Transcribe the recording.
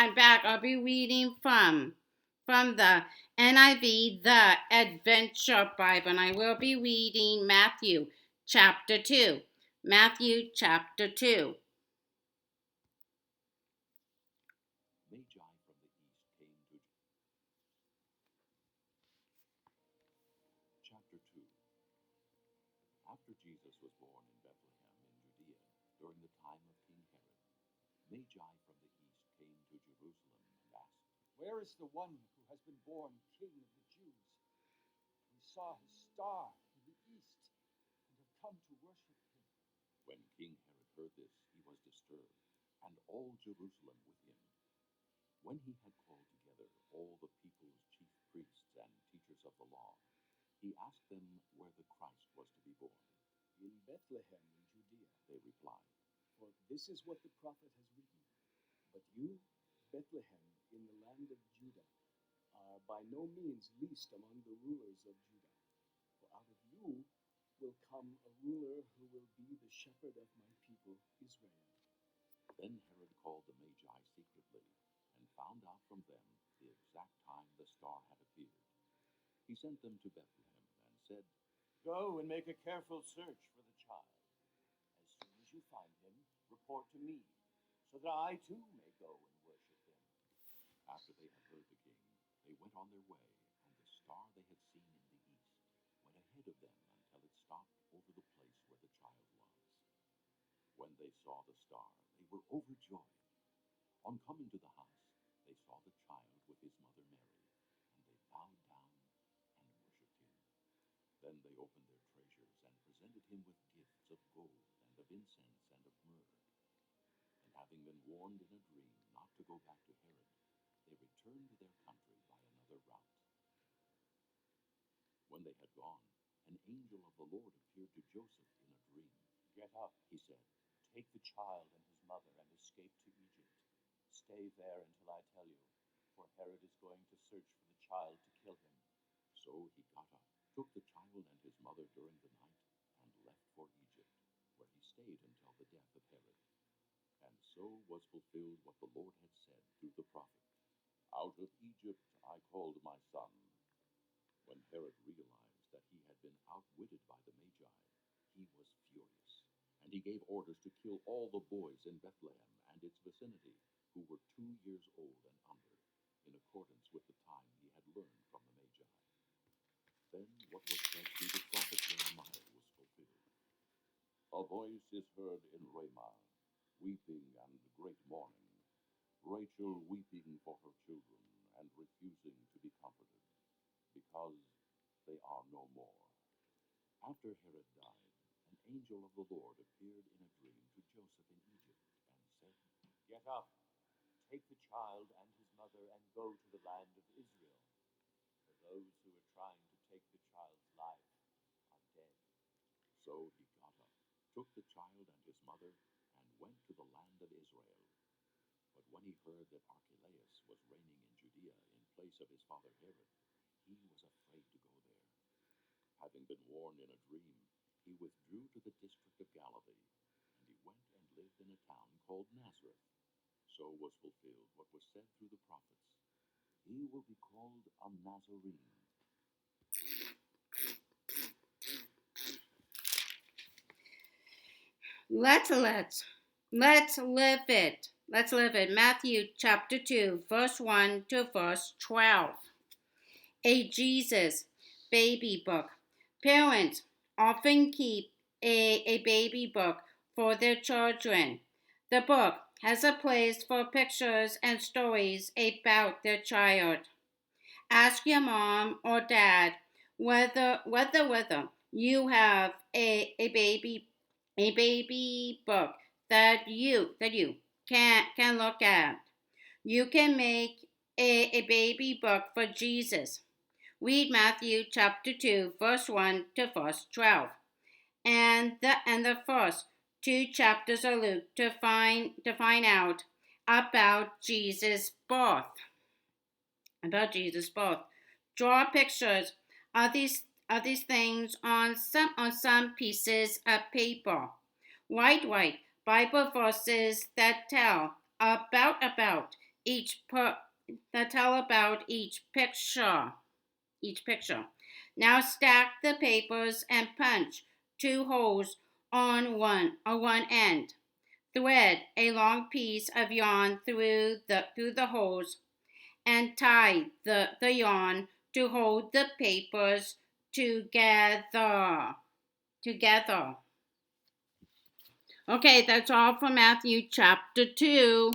I'm back. I'll be reading from the NIV The Adventure Bible, and I will be reading Matthew chapter 2. Matthew chapter 2. Magi from the east came to chapter 2. After Jesus was born in Bethlehem in Judea during the time of King Herod, Magi from the east came to Jerusalem and asked, "Where is the one who has been born King of the Jews? We saw his star in the east and have come to worship him." When King Herod heard this, he was disturbed, and all Jerusalem with him. When he had called together all the people's chief priests and teachers of the law, he asked them where the Christ was to be born. "In Bethlehem in Judea," they replied, "for this is what the prophet has written. But you, Bethlehem, in the land of Judah, are by no means least among the rulers of Judah. For out of you will come a ruler who will be the shepherd of my people Israel." Then Herod called the Magi secretly and found out from them the exact time the star had appeared. He sent them to Bethlehem and said, "Go and make a careful search for the child. As soon as you find him, report to me, so that I too may go and worship him." After they had heard the king, they went on their way, and the star they had seen in the east went ahead of them until it stopped over the place where the child was. When they saw the star, they were overjoyed. On coming to the house, they saw the child with his mother Mary, and they bowed down and worshipped him. Then they opened their treasures and presented him with gifts of gold and of incense and of myrrh. And having been warned in a dream not to go back to Herod, they returned to their country by another route. When they had gone, an angel of the Lord appeared to Joseph in a dream. "Get up," He said, "take the child and his mother and escape to Egypt. Stay there until I tell you, for Herod is going to search for the child to kill him." So he got up, took the child and his mother during the night, and left for Egypt, where he stayed until the death of Herod. And so was fulfilled what the Lord had said through the prophet, "Out of Egypt I called my son." When Herod realized that he had been outwitted by the Magi, he was furious, and he gave orders to kill all the boys in Bethlehem and its vicinity who were 2 years old and under, in accordance with the time he had learned from the Magi. Then what was said through the prophet Jeremiah was fulfilled. "A voice is heard in Ramah, weeping and great mourning, Rachel weeping for her children and refusing to be comforted, because they are no more." After Herod died, an angel of the Lord appeared in a dream to Joseph in Egypt and said, "Get up, take the child and his mother and go to the land of Israel, for those who are trying to take the child's life are dead." So he got up, took the child and his mother, and went to the land of Israel. But when he heard that Archelaus was reigning in Judea in place of his father Herod, he was afraid to go there. Having been warned in a dream, he withdrew to the district of Galilee, and he went and lived in a town called Nazareth. So was fulfilled what was said through the prophets, "He will be called a Nazarene." Let's live it. Let's live it. Matthew chapter 2, verse 1 to verse 12. A Jesus baby book. Parents often keep a baby book for their children. The book has a place for pictures and stories about their child. Ask your mom or dad whether you have a baby book that you can look at. You can make a baby book for Jesus. Read Matthew chapter 2, verse 1 to verse 12. And the first 2 chapters of Luke to find out about Jesus' birth. Draw pictures of these things on some pieces of paper. Write Bible verses that tell about tell about each picture. Now stack the papers and punch 2 holes on one end. Thread a long piece of yarn through the holes and tie the yarn to hold the papers together. Okay, that's all for Matthew chapter 2.